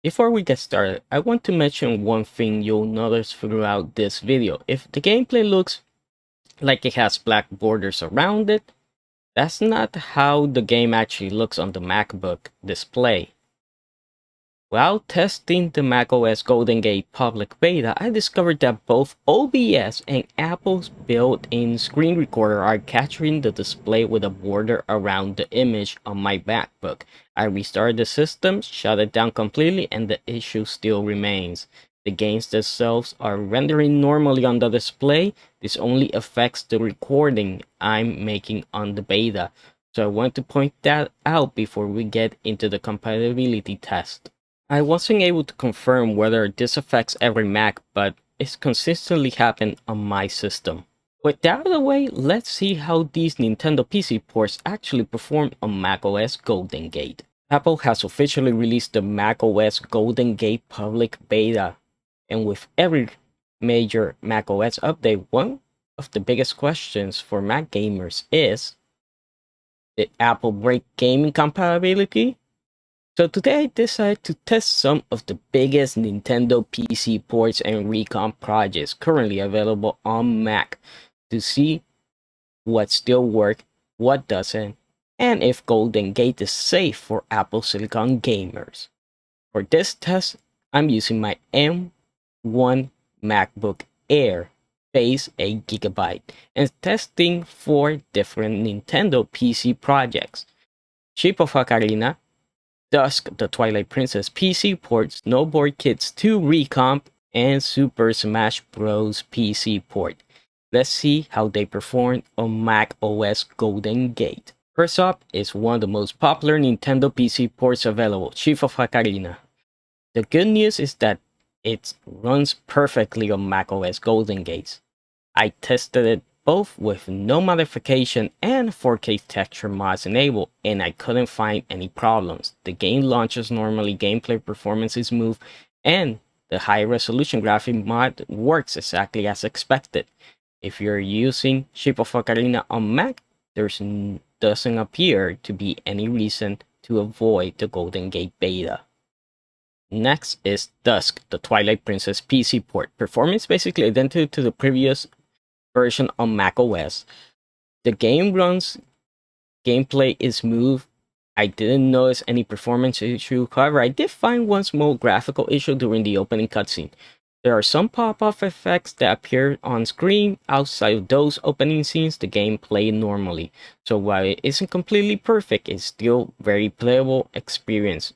Before we get started, I want to mention one thing you'll notice throughout this video. If the gameplay looks like it has black borders around it, that's not how the game actually looks on the MacBook display. While testing the macOS Golden Gate public beta, I discovered that both OBS and Apple's built-in screen recorder are capturing the display with a border around the image on my MacBook. I restarted the system, shut it down completely, and the issue still remains. The games themselves are rendering normally on the display. This only affects the recording I'm making on the beta. So I want to point that out before we get into the compatibility test. I wasn't able to confirm whether this affects every Mac, but it's consistently happened on my system. With that out of the way, let's see how these Nintendo PC ports actually perform on macOS Golden Gate. Apple has officially released the macOS Golden Gate public beta, and with every major macOS update, one of the biggest questions for Mac gamers is, did Apple break gaming compatibility? So today I decided to test some of the biggest Nintendo PC ports and Recomp projects currently available on Mac to see what still works, what doesn't, and if Golden Gate is safe for Apple Silicon gamers. For this test, I'm using my M1 MacBook Air, base 8GB, and testing 4 different Nintendo PC projects: Shape of Ocarina, Dusk, the Twilight Princess PC port, Snowboard Kids 2 Recomp, and Super Smash Bros. PC port. Let's see how they perform on Mac OS Golden Gate. First up is one of the most popular Nintendo PC ports available, Chief of Ocarina. The good news is that it runs perfectly on Mac OS Golden Gate. I tested it both with no modification and 4K texture mods enabled, and I couldn't find any problems. The game launches normally, gameplay performance is smooth, and the high resolution graphic mod works exactly as expected. If you're using Shape of Ocarina on Mac, doesn't appear to be any reason to avoid the Golden Gate beta. Next is Dusk, the Twilight Princess PC port. Performance basically identical to the previous version on macOS. The game runs, gameplay is smooth. I didn't notice any performance issue. However, I did find one small graphical issue during the opening cutscene. There are some pop-up effects that appear on screen. Outside of those opening scenes, the game played normally. So while it isn't completely perfect, it's still very playable experience.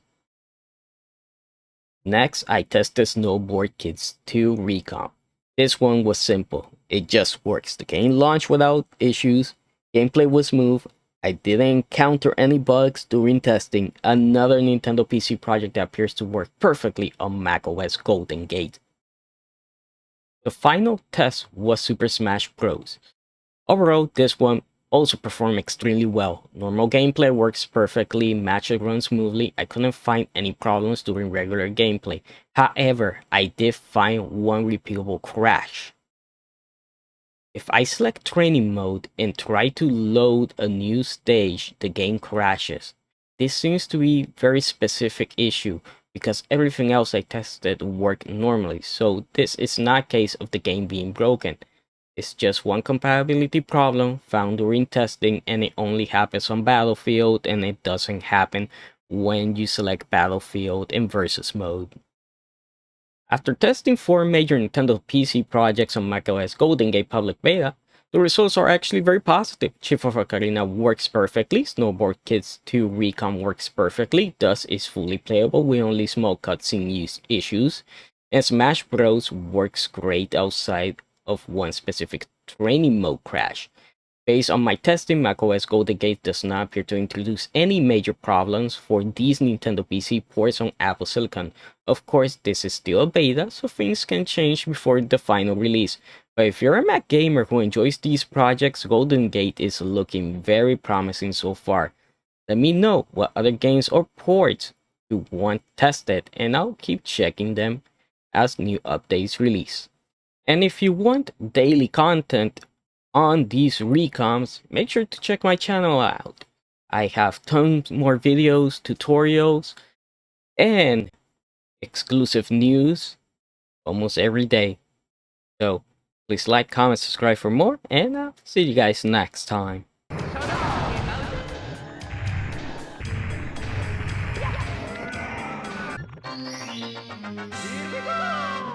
Next, I tested Snowboard Kids 2 Recomp. This one was simple. It just works. The game launched without issues. Gameplay was smooth. I didn't encounter any bugs during testing. Another Nintendo PC project that appears to work perfectly on macOS Golden Gate. The final test was Super Smash Bros. Overall, this one also performed extremely well. Normal gameplay works perfectly, matches run smoothly. I couldn't find any problems during regular gameplay. However, I did find one repeatable crash. If I select training mode and try to load a new stage, the game crashes. This seems to be a very specific issue because everything else I tested worked normally, so this is not a case of the game being broken. It's just one compatibility problem found during testing, and it only happens on Battlefield, and it doesn't happen when you select Battlefield in versus mode. After testing 4 major Nintendo PC projects on macOS Golden Gate public beta, the results are actually very positive. Chief of Ocarina works perfectly, Snowboard Kids 2 Recon works perfectly, Dust is fully playable with only small cutscene issues, and Smash Bros works great outside of one specific training mode crash. Based on my testing, macOS Golden Gate does not appear to introduce any major problems for these Nintendo PC ports on Apple Silicon. Of course, this is still a beta, so things can change before the final release. But if you're a Mac gamer who enjoys these projects, Golden Gate is looking very promising so far. Let me know what other games or ports you want tested, and I'll keep checking them as new updates release. And if you want daily content on these recomps, make sure to check my channel out. I have tons more videos, tutorials, and exclusive news almost every day. So please like, comment, subscribe for more, and I'll see you guys next time. Here we go!